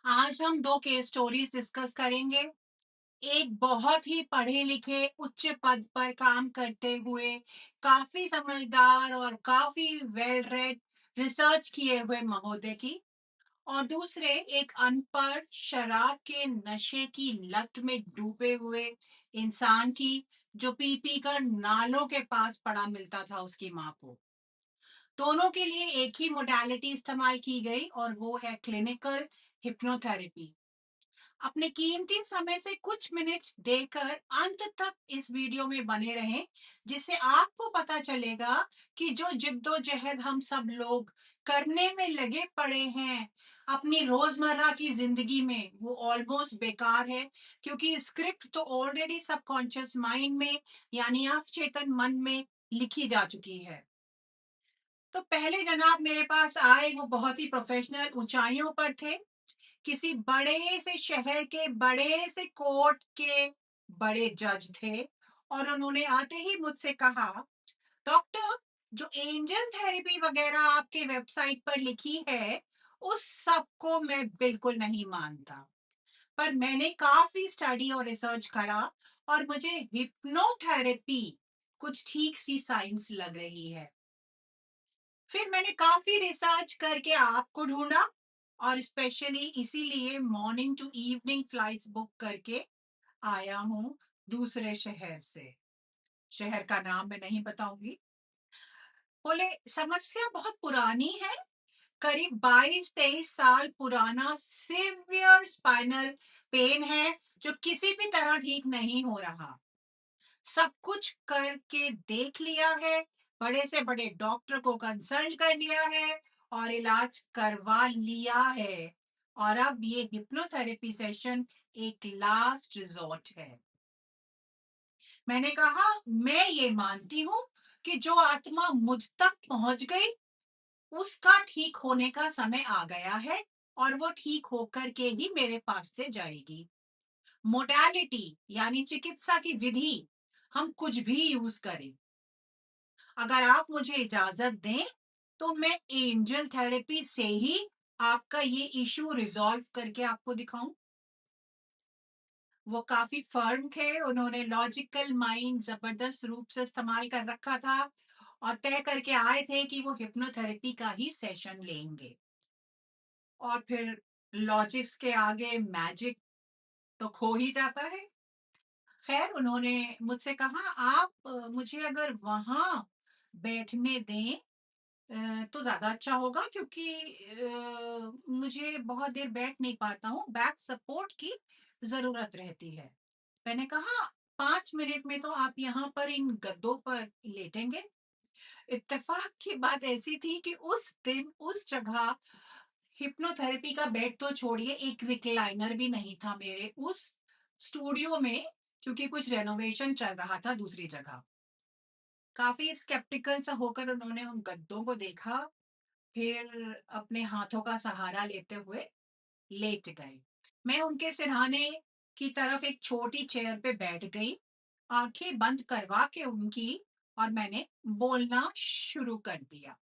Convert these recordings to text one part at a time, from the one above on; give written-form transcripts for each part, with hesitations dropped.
आज हम 2 case stories discuss करेंगे। एक बहुत ही पढ़े-लिखे, उच्च पद पर काम करते हुए, काफ़ी समझदार और काफ़ी वेल रेड, रिसर्च किए हुए महोदय की, और दूसरे एक अनपढ़, शराब के नशे की लत में डूबे हुए इंसान की, जो पी-पी कर नालों के पास पड़ा मिलता था उसकी माँ को। दोनों के लिए एक ही मोडालिटी इस्तेमाल की गई और वो है क्लिनिकल हिप्नोथेरेपी। अपने कीमती समय से कुछ मिनट देकर अंत तक इस वीडियो में बने रहें, जिससे आपको पता चलेगा कि जो जिद्दोजहद हम सब लोग करने में लगे पड़े हैं अपनी रोजमर्रा की जिंदगी में, वो ऑलमोस्ट बेकार है, क्योंकि स्क्रिप्ट तो ऑलरेडी सबकॉन्शियस माइंड में, यानी अवचेतन मन में लिखी जा चुकी है। तो पहले जनाब मेरे पास आए, वो बहुत ही प्रोफेशनल, ऊंचाइयों पर थे, किसी बड़े से शहर के बड़े से कोर्ट के बड़े जज थे, और उन्होंने आते ही मुझसे कहा, डॉक्टर, जो एंजल थेरेपी वगैरह आपके वेबसाइट पर लिखी है, उस सब को मैं बिल्कुल नहीं मानता, पर मैंने काफी स्टडी और रिसर्च करा, और मुझे हिप्नोथेरेपी कुछ ठीक सी साइंस लग रही है। फिर मैंने काफी रिसर्च करके आपको ढूंढा, और स्पेशली इसीलिए morning to evening flights book करके आया हूँ दूसरे शहर से। शहर का नाम मैं नहीं बताऊंगी। बोले, समस्या बहुत पुरानी है, करीब 22-23 साल पुराना सीवियर स्पाइनल पेन है, जो किसी भी तरह ठीक नहीं हो रहा। सब कुछ करके देख लिया है, बड़े से बड़े डॉक्टर को कंसल्ट कर लिया है और इलाज करवा लिया है, और अब ये हिप्नोथेरेपी सेशन एक लास्ट रिजॉर्ट है। मैंने कहा, मैं ये मानती हूँ कि जो आत्मा मुझ तक पहुंच गई, उसका ठीक होने का समय आ गया है, और वो ठीक होकर के ही मेरे पास से जाएगी। मोडालिटी यानी चिकित्सा की विधि हम कुछ भी यूज करें, अगर आप मुझे इजाजत दें तो मैं एंजल थेरेपी से ही आपका ये इशू रिजॉल्व करके आपको दिखाऊं। वो काफी फर्म थे, उन्होंने लॉजिकल माइंड जबरदस्त रूप से इस्तेमाल कर रखा था, और तय करके आए थे कि वो हिप्नोथेरेपी का ही सेशन लेंगे। और फिर लॉजिक्स के आगे मैजिक तो खो ही जाता है। खैर, उन्होंने मुझसे कहा, आप मुझे अगर वहां बैठने दें तो ज़्यादा अच्छा होगा, क्योंकि मुझे बहुत देर बैठ नहीं पाता हूँ, बैक सपोर्ट की ज़रूरत रहती है। मैंने कहा, 5 मिनट में तो आप यहाँ पर इन गद्दों पर लेटेंगे। इत्तेफाक की बात ऐसी थी कि उस दिन उस जगह हिप्नोथेरेपी का बेड तो छोड़िए, एक रिक्लाइनर भी नहीं था मेरे उस स्टूडियो में, क्योंकि कुछ रेनोवेशन चल रहा था दूसरी जगह। काफी स्केप्टिकल सा होकर उन्होंने उन गद्दों को देखा, फिर अपने हाथों का सहारा लेते हुए लेट गए। मैं उनके सिरहाने की तरफ एक छोटी चेयर पे बैठ गई, आंखें बंद करवा के उनकी, और मैंने बोलना शुरू कर दिया।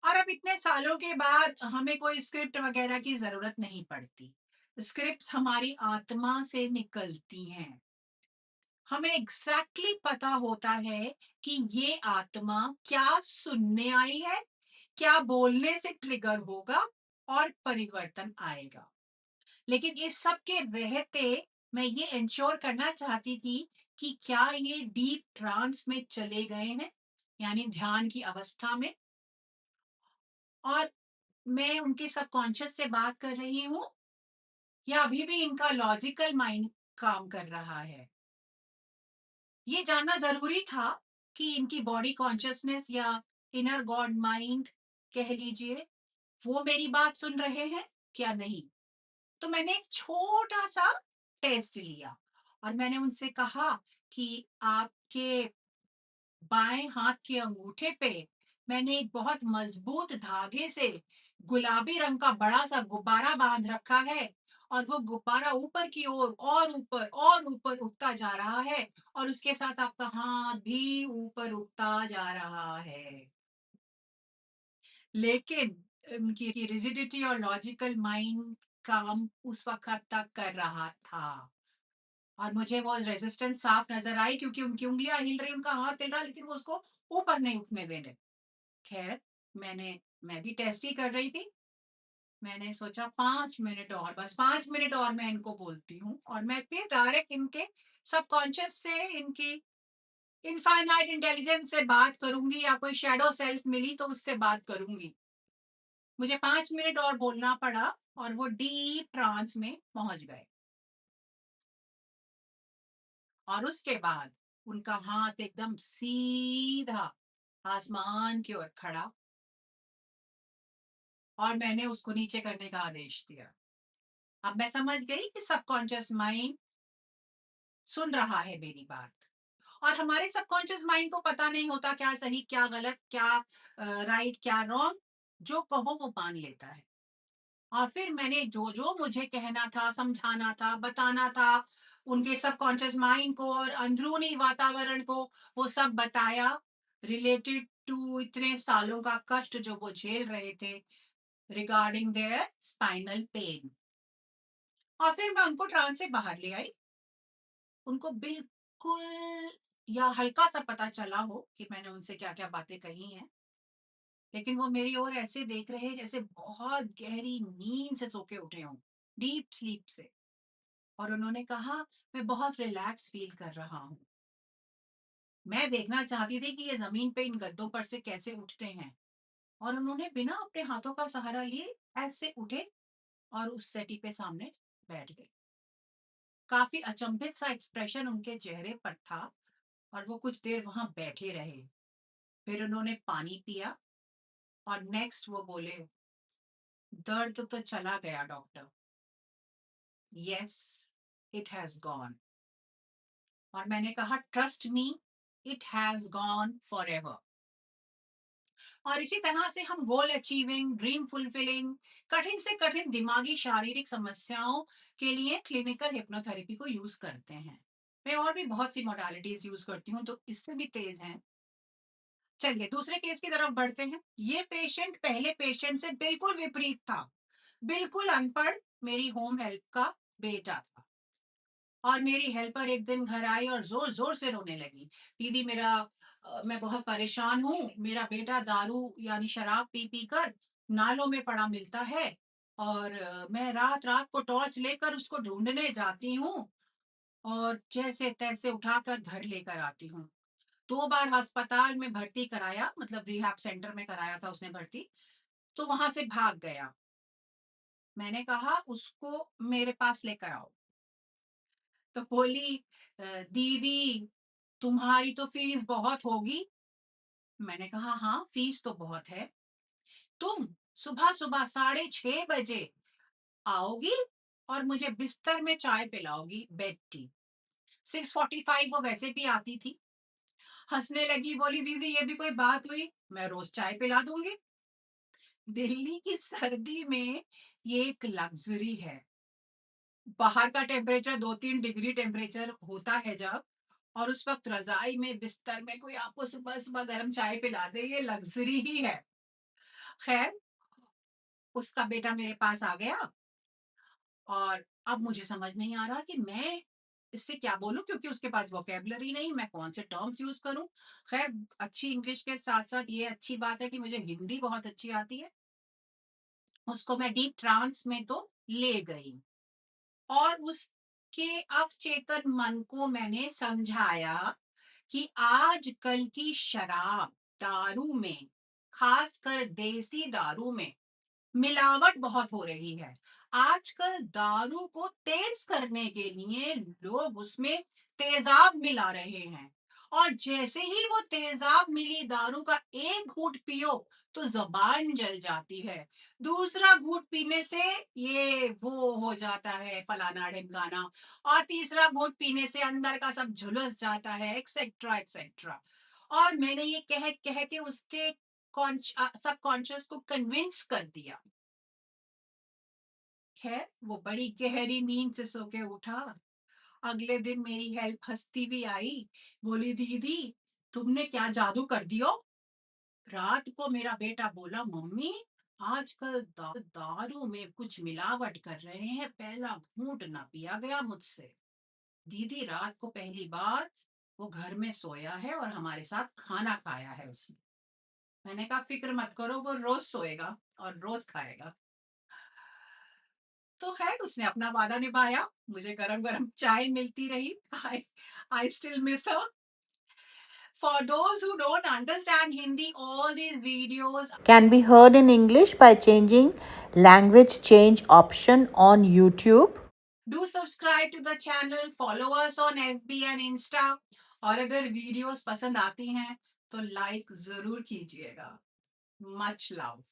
और अब इतने सालों के बाद हमें कोई स्क्रिप्ट वगैरह की जरूरत नहीं पड़ती। स्क्रिप्ट्स हमारी आत्मा से निकलती हैं। हमें एग्जैक्टली पता होता है कि ये आत्मा क्या सुनने आई है, क्या बोलने से ट्रिगर होगा और परिवर्तन आएगा। लेकिन इस सब के रहते मैं ये इंश्योर करना चाहती थी कि क्या ये डीप ट्रांस में चले गए हैं, यानी ध्यान की अवस्था में, और मैं उनके सबकॉन्शियस से बात कर रही हूँ, या अभी भी इनका लॉजिकल माइंड काम कर रहा है। ये जानना जरूरी था कि इनकी बॉडी कॉन्शियसनेस या इनर गॉड माइंड कह लीजिए, वो मेरी बात सुन रहे हैं क्या नहीं। तो मैंने एक छोटा सा टेस्ट लिया, और मैंने उनसे कहा कि आपके बाएं हाथ के अंगूठे पे मैंने एक बहुत मजबूत धागे से गुलाबी रंग का बड़ा सा गुब्बारा बांध रखा है, और वो गुब्बारा ऊपर की ओर और ऊपर और ऊपर उठता जा रहा है, और उसके साथ आपका हाथ भी ऊपर उठता जा रहा है। लेकिन उनकी रिजिडिटी और लॉजिकल माइंड काम उस वक़्त तक कर रहा था। और मुझे वो रेज़िस्टेंस साफ नज़र आई क्योंकि उनकी उँगलियाँ हिल रही, उनका हाथ हिल रहा, लेकिन वो उसको ऊपर नहीं उठने दे रहे। ख़ैर, मैं भी टेस्ट ही कर रही थी। मैंने सोचा 5 मिनट और, बस 5 मिनट और मैं इनको बोलती हूँ और मैं फिर डायरेक्ट इनके सबकॉन्शियस से, इनकी इनफाइनाइट इंटेलिजेंस से बात करूँगी, या कोई शैडो सेल्फ मिली तो उससे बात करूँगी। मुझे 5 मिनट और बोलना पड़ा और वो डीप ट्रांस में पहुँच गए। और उसके बाद उनका हाथ एकदम सीधा आसमान की ओर खड़ा, और मैंने उसको नीचे करने का आदेश दिया। अब मैं समझ गई कि सबकॉन्शियस माइंड सुन रहा है मेरी बात। और हमारे सबकॉन्शियस माइंड को पता नहीं होता क्या सही, क्या गलत, क्या राइट, क्या रॉन्ग। जो कहो वो मान लेता है। और फिर मैंने जो जो मुझे कहना था, समझाना था, बताना था, उनके सबकॉन्शियस माइंड को और अंदरूनी वातावरण को, वो सब बताया, रिलेटेड टू इतने सालों का कष्ट जो वो झेल रहे थे, रिगार्डिंग देयर स्पाइनल पेन। और फिर मैं उनको ट्रांस से बाहर ले आई। उनको बिल्कुल या हल्का सा पता चला हो कि मैंने उनसे क्या क्या बातें कही हैं, लेकिन वो मेरी ओर ऐसे देख रहे हैं जैसे बहुत गहरी नींद से सो के उठे हों, डीप स्लीप से। और उन्होंने कहा, मैं बहुत रिलैक्स फील कर रहा हूँ। मैं देखना चाहती थी कि ये जमीन पे इन गद्दों पर से कैसे उठते हैं। और उन्होंने बिना अपने हाथों का सहारा लिए ऐसे उठे और उस सेटी पे सामने बैठ गए। काफी अचंभित सा एक्सप्रेशन उनके चेहरे पर था और वो कुछ देर वहां बैठे रहे। फिर उन्होंने पानी पिया और नेक्स्ट वो बोले, दर्द तो चला गया doctor. Yes, it has gone. और मैंने कहा, trust me, it has gone for ever. और इसी तरह से हम गोल अचीविंग, ड्रीम फुलफिलिंग, कठिन से कठिन दिमागी शारीरिक समस्याओं के लिए क्लिनिकल हिप्नोथेरेपी को यूज करते हैं। मैं और भी बहुत सी मोडालिटीज यूज करती हूँ, तो इससे भी तेज हैं। चलिए दूसरे केस की तरफ बढ़ते हैं। ये पेशेंट पहले पेशेंट से बिल्कुल विपरीत था। बिल्कुल अनपढ़, मेरी होम हेल्प का बेटा था। और मेरी हेल्पर एक दिन घर आई और जोर जोर से रोने लगी, दीदी मैं बहुत परेशान हूँ, मेरा बेटा दारू यानी शराब पी पी कर नालों में पड़ा मिलता है। और मैं रात रात को टॉर्च लेकर उसको ढूंढने जाती हूँ और जैसे तैसे उठाकर घर लेकर आती हूँ। 2 बार अस्पताल में भर्ती कराया, मतलब रिहैब सेंटर में कराया था उसने भर्ती, तो वहां से भाग गया। मैंने कहा, उसको मेरे पास लेकर आओ। तो बोली, दीदी तुम्हारी तो फीस बहुत होगी। मैंने कहा, हाँ फीस तो बहुत है। तुम सुबह सुबह 6:30 बजे आओगी और मुझे बिस्तर में चाय पिलाओगी, बेड टी। 6:45 वो वैसे भी आती थी। हंसने लगी, बोली, दीदी ये भी कोई बात हुई, मैं रोज चाय पिला दूंगी। दिल्ली की सर्दी में ये एक लग्जरी है। बाहर का टेम्परेचर 2-3 डिग्री टेम्परेचर होता है जब, और उस वक्त रजाई में बिस्तर में कोई आपको सुबह सुबह गर्म चाय पिला दे, ये लग्जरी ही है। खैर, उसका बेटा मेरे पास आ गया और अब मुझे समझ नहीं आ रहा कि मैं इससे क्या बोलूं, क्योंकि उसके पास वोकेबलरी नहीं, मैं कौन से टर्म्स यूज करूं। खैर, अच्छी इंग्लिश के साथ साथ ये अच्छी बात है कि मुझे हिंदी बहुत अच्छी आती है। उसको मैं डीप ट्रांस में तो ले गई और उसके अवचेतन मन को मैंने समझाया कि आजकल की शराब, दारू में, खासकर देसी दारू में मिलावट बहुत हो रही है। आजकल दारू को तेज करने के लिए लोग उसमें तेजाब मिला रहे हैं। और जैसे ही वो तेजाब मिली दारू का एक घूंट पियो तो जबान जल जाती है। दूसरा घूंट पीने से ये वो हो जाता है, फलाना ढिमकाना। और तीसरा घूंट पीने से अंदर का सब झुलस जाता है, एक्सेट्रा एक्सेट्रा। और मैंने ये कह कह के उसके सबकॉन्शियस को कन्विंस कर दिया। खैर, वो बड़ी गहरी नींद से सो के उठा। अगले दिन मेरी हेल्प हंसती भी आई, बोली, दीदी तुमने क्या जादू कर दियो। रात को मेरा बेटा बोला, मम्मी आजकल दारू में कुछ मिलावट कर रहे हैं, पहला घूंट ना पिया गया मुझसे। दीदी रात को पहली बार वो घर में सोया है और हमारे साथ खाना खाया है उसने। मैंने कहा फिक्र मत करो, वो रोज सोएगा और रोज खाएगा। तो खैर उसने अपना वादा निभाया, मुझे गरम गरम चाय मिलती रही। I still miss her. For those who don't understand Hindi, all these videos can be heard in English by changing language change option on YouTube. do subscribe to the channel, follow us on FB and Insta। और अगर videos पसंद आती हैं तो like जरूर कीजिएगा। Much love.